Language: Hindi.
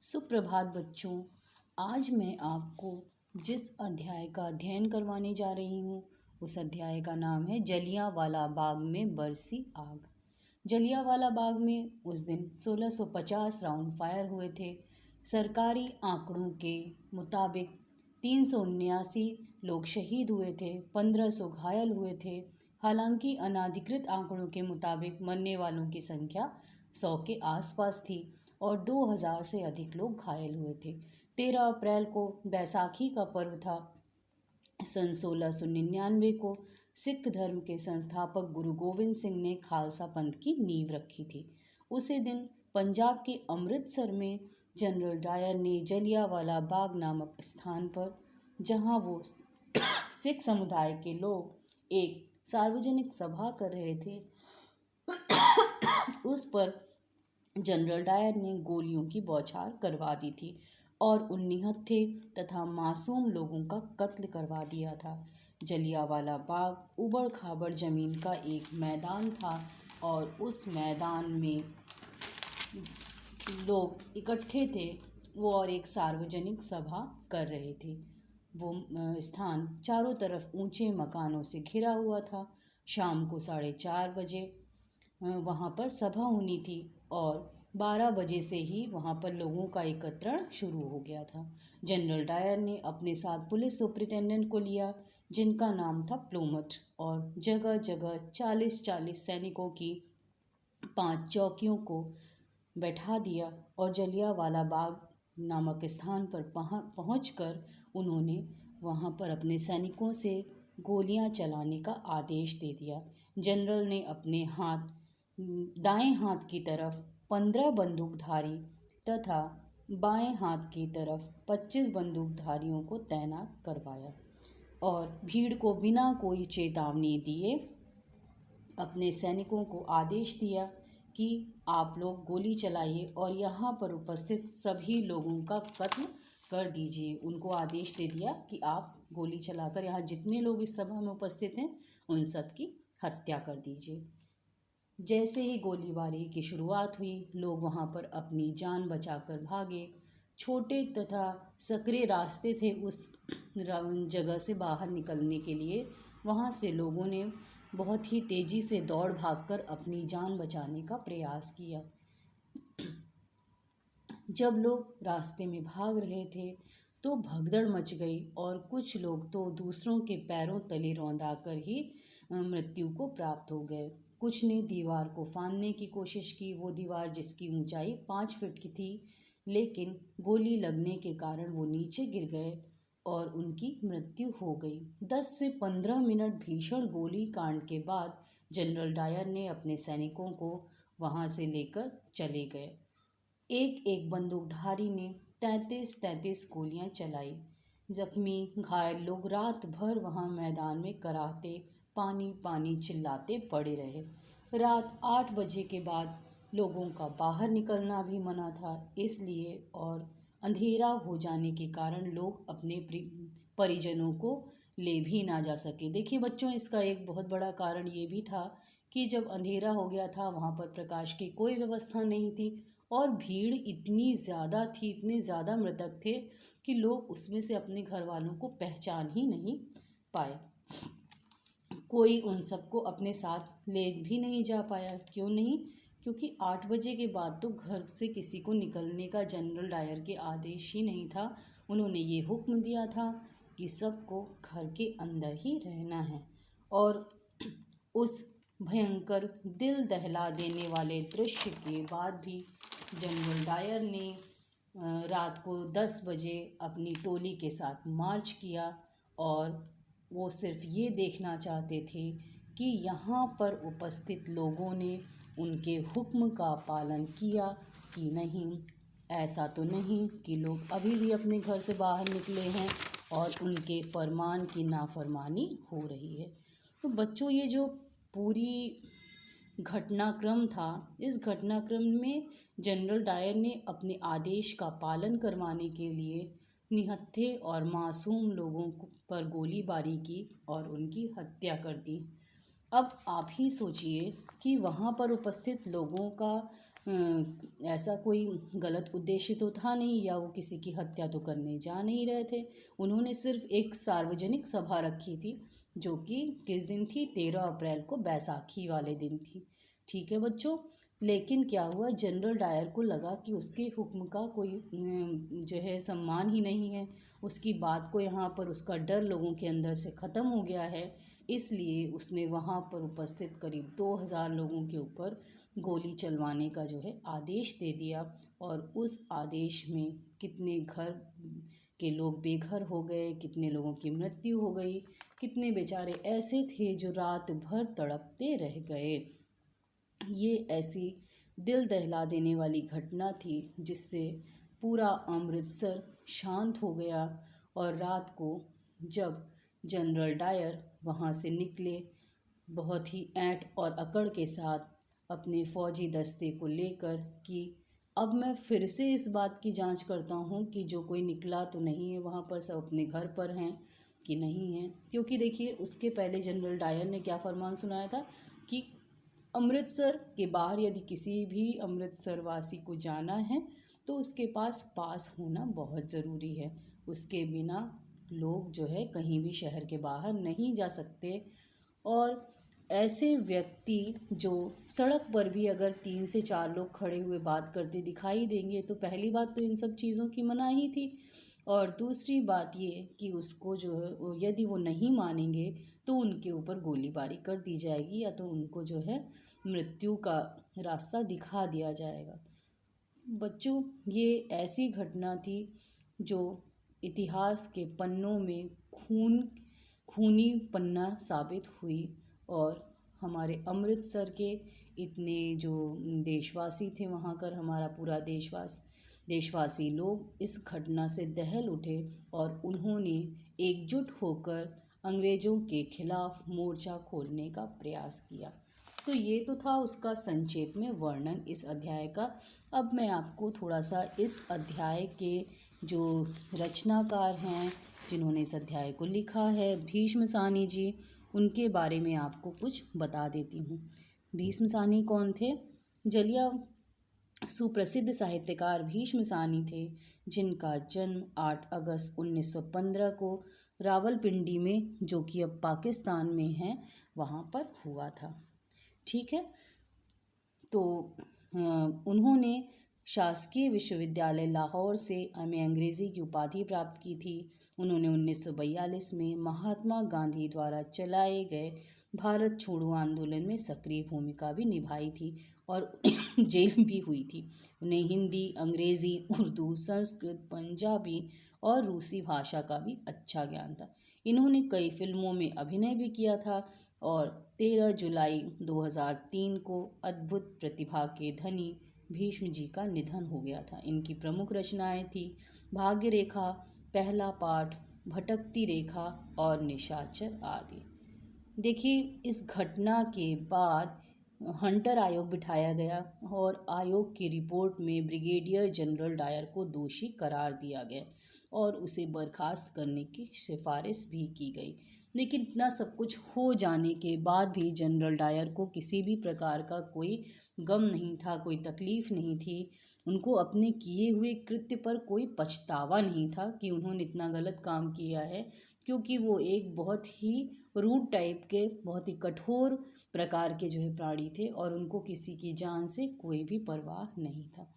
सुप्रभात बच्चों। आज मैं आपको जिस अध्याय का अध्ययन करवाने जा रही हूँ उस अध्याय का नाम है जलियांवाला बाग में बरसी आग। जलियांवाला बाग में उस दिन 1650 राउंड फायर हुए थे। सरकारी आंकड़ों के मुताबिक 379 लोग शहीद हुए थे, 1500 घायल हुए थे। हालांकि अनाधिकृत आंकड़ों के मुताबिक मरने वालों की संख्या 100 के आसपास थी और 2000 से अधिक लोग घायल हुए थे। 13 अप्रैल को बैसाखी का पर्व था। सन 1699 को सिख धर्म के संस्थापक गुरु गोविंद सिंह ने खालसा पंथ की नींव रखी थी। उसी दिन पंजाब के अमृतसर में जनरल डायर ने जलियांवाला बाग नामक स्थान पर, जहां वो सिख समुदाय के लोग एक सार्वजनिक सभा कर रहे थे, उस पर जनरल डायर ने गोलियों की बौछार करवा दी थी और उन निहत्थे तथा मासूम लोगों का कत्ल करवा दिया था। जलियांवाला बाग उबड़ खाबड़ जमीन का एक मैदान था और उस मैदान में लोग इकट्ठे थे वो और एक सार्वजनिक सभा कर रहे थे। वो स्थान चारों तरफ ऊंचे मकानों से घिरा हुआ था। शाम को 4:30 बजे वहाँ पर सभा होनी थी और 12 बजे से ही वहाँ पर लोगों का एकत्रण शुरू हो गया था। जनरल डायर ने अपने साथ पुलिस सुपरिटेंडेंट को लिया, जिनका नाम था प्लूमट, और जगह जगह 40-40 सैनिकों की 5 चौकियों को बैठा दिया और जलियांवाला बाग नामक स्थान पर पहुंचकर उन्होंने वहां पर अपने सैनिकों से गोलियां चलाने का आदेश दे दिया। जनरल ने अपने दाएं हाथ की तरफ 15 बंदूकधारी तथा बाएं हाथ की तरफ 25 बंदूकधारियों को तैनात करवाया और भीड़ को बिना कोई चेतावनी दिए अपने सैनिकों को आदेश दिया कि आप लोग गोली चलाइए और यहाँ पर उपस्थित सभी लोगों का कत्ल कर दीजिए। उनको आदेश दे दिया कि आप गोली चलाकर यहाँ जितने लोग इस सभा में उपस्थित हैं उन सब की हत्या कर दीजिए। जैसे ही गोलीबारी की शुरुआत हुई, लोग वहाँ पर अपनी जान बचाकर भागे। छोटे तथा सकरे रास्ते थे उस जगह से बाहर निकलने के लिए। वहाँ से लोगों ने बहुत ही तेज़ी से दौड़ भागकर अपनी जान बचाने का प्रयास किया। जब लोग रास्ते में भाग रहे थे तो भगदड़ मच गई और कुछ लोग तो दूसरों के पैरों तले रौंदाकर ही मृत्यु को प्राप्त हो गए। कुछ ने दीवार को फांदने की कोशिश की। वो दीवार जिसकी ऊंचाई 5 फीट की थी, लेकिन गोली लगने के कारण वो नीचे गिर गए और उनकी मृत्यु हो गई। 10 से 15 मिनट भीषण गोली कांड के बाद जनरल डायर ने अपने सैनिकों को वहां से लेकर चले गए। एक एक बंदूकधारी ने 33 गोलियां चलाई। जख्मी घायल लोग रात भर वहां मैदान में कराहते पानी पानी चिल्लाते पड़े रहे। रात 8 बजे के बाद लोगों का बाहर निकलना भी मना था, इसलिए और अंधेरा हो जाने के कारण लोग अपने परिजनों को ले भी ना जा सके। देखिए बच्चों, इसका एक बहुत बड़ा कारण ये भी था कि जब अंधेरा हो गया था वहाँ पर प्रकाश की कोई व्यवस्था नहीं थी और भीड़ इतनी ज़्यादा थी, इतने ज़्यादा मृतक थे कि लोग उसमें से अपने घर वालों को पहचान ही नहीं पाए। कोई उन सबको अपने साथ ले भी नहीं जा पाया। क्यों नहीं? क्योंकि 8 बजे के बाद तो घर से किसी को निकलने का जनरल डायर के आदेश ही नहीं था। उन्होंने ये हुक्म दिया था कि सबको घर के अंदर ही रहना है। और उस भयंकर दिल दहला देने वाले दृश्य के बाद भी जनरल डायर ने रात को 10 बजे अपनी टोली के साथ मार्च किया और वो सिर्फ ये देखना चाहते थे कि यहाँ पर उपस्थित लोगों ने उनके हुक्म का पालन किया कि नहीं। ऐसा तो नहीं कि लोग अभी भी अपने घर से बाहर निकले हैं और उनके फरमान की नाफरमानी हो रही है। तो बच्चों, ये जो पूरी घटनाक्रम था, इस घटनाक्रम में जनरल डायर ने अपने आदेश का पालन करवाने के लिए निहत्थे और मासूम लोगों पर गोलीबारी की और उनकी हत्या कर दी। अब आप ही सोचिए कि वहाँ पर उपस्थित लोगों का ऐसा कोई गलत उद्देश्य तो था नहीं, या वो किसी की हत्या तो करने जा नहीं रहे थे। उन्होंने सिर्फ एक सार्वजनिक सभा रखी थी, जो कि किस दिन थी, 13 अप्रैल को, बैसाखी वाले दिन थी। ठीक है बच्चों। लेकिन क्या हुआ, जनरल डायर को लगा कि उसके हुक्म का कोई जो है सम्मान ही नहीं है, उसकी बात को यहाँ पर उसका डर लोगों के अंदर से ख़त्म हो गया है। इसलिए उसने वहाँ पर उपस्थित करीब 2000 लोगों के ऊपर गोली चलवाने का जो है आदेश दे दिया। और उस आदेश में कितने घर के लोग बेघर हो गए, कितने लोगों की मृत्यु हो गई, कितने बेचारे ऐसे थे जो रात भर तड़पते रह गए। ये ऐसी दिल दहला देने वाली घटना थी जिससे पूरा अमृतसर शांत हो गया। और रात को जब जनरल डायर वहाँ से निकले, बहुत ही ऐंठ और अकड़ के साथ अपने फौजी दस्ते को लेकर, कि अब मैं फिर से इस बात की जांच करता हूँ कि जो कोई निकला तो नहीं है वहाँ पर, सब अपने घर पर हैं कि नहीं हैं। क्योंकि देखिए, उसके पहले जनरल डायर ने क्या फरमान सुनाया था कि अमृतसर के बाहर यदि किसी भी अमृतसर वासी को जाना है तो उसके पास पास होना बहुत ज़रूरी है। उसके बिना लोग जो है कहीं भी शहर के बाहर नहीं जा सकते। और ऐसे व्यक्ति जो सड़क पर भी अगर 3 से 4 लोग खड़े हुए बात करते दिखाई देंगे तो पहली बात तो इन सब चीज़ों की मनाही थी, और दूसरी बात ये कि उसको जो है यदि वो नहीं मानेंगे तो उनके ऊपर गोलीबारी कर दी जाएगी, या तो उनको जो है मृत्यु का रास्ता दिखा दिया जाएगा। बच्चों, ये ऐसी घटना थी जो इतिहास के पन्नों में खूनी पन्ना साबित हुई। और हमारे अमृतसर के इतने जो देशवासी थे वहाँ कर, हमारा पूरा देशवासी लोग इस घटना से दहल उठे और उन्होंने एकजुट होकर अंग्रेज़ों के खिलाफ मोर्चा खोलने का प्रयास किया। तो ये तो था उसका संक्षेप में वर्णन इस अध्याय का। अब मैं आपको थोड़ा सा इस अध्याय के जो रचनाकार हैं, जिन्होंने इस अध्याय को लिखा है, भीष्म सानी जी, उनके बारे में आपको कुछ बता देती हूँ। भीष्म सानी कौन थे? जलिया सुप्रसिद्ध साहित्यकार भीष्म सानी थे, जिनका जन्म 8 अगस्त 1915 को रावलपिंडी में, जो कि अब पाकिस्तान में है, वहाँ पर हुआ था। ठीक है। तो उन्होंने शासकीय विश्वविद्यालय लाहौर से में अंग्रेज़ी की उपाधि प्राप्त की थी। उन्होंने 1942 में महात्मा गांधी द्वारा चलाए गए भारत छोड़ो आंदोलन में सक्रिय भूमिका भी निभाई थी और जेल भी हुई थी। उन्हें हिंदी, अंग्रेज़ी, उर्दू, संस्कृत, पंजाबी और रूसी भाषा का भी अच्छा ज्ञान था। इन्होंने कई फिल्मों में अभिनय भी किया था। और 13 जुलाई 2003 को अद्भुत प्रतिभा के धनी भीष्म जी का निधन हो गया था। इनकी प्रमुख रचनाएं थी भाग्य रेखा, पहला पाठ, भटकती रेखा और निशाचर आदि। देखिए, इस घटना के बाद हंटर आयोग बिठाया गया और आयोग की रिपोर्ट में ब्रिगेडियर जनरल डायर को दोषी करार दिया गया और उसे बर्खास्त करने की सिफारिश भी की गई। लेकिन इतना सब कुछ हो जाने के बाद भी जनरल डायर को किसी भी प्रकार का कोई गम नहीं था, कोई तकलीफ़ नहीं थी। उनको अपने किए हुए कृत्य पर कोई पछतावा नहीं था कि उन्होंने इतना गलत काम किया है, क्योंकि वो एक बहुत ही रूड टाइप के, बहुत ही कठोर प्रकार के जो है प्राणी थे और उनको किसी की जान से कोई भी परवाह नहीं था।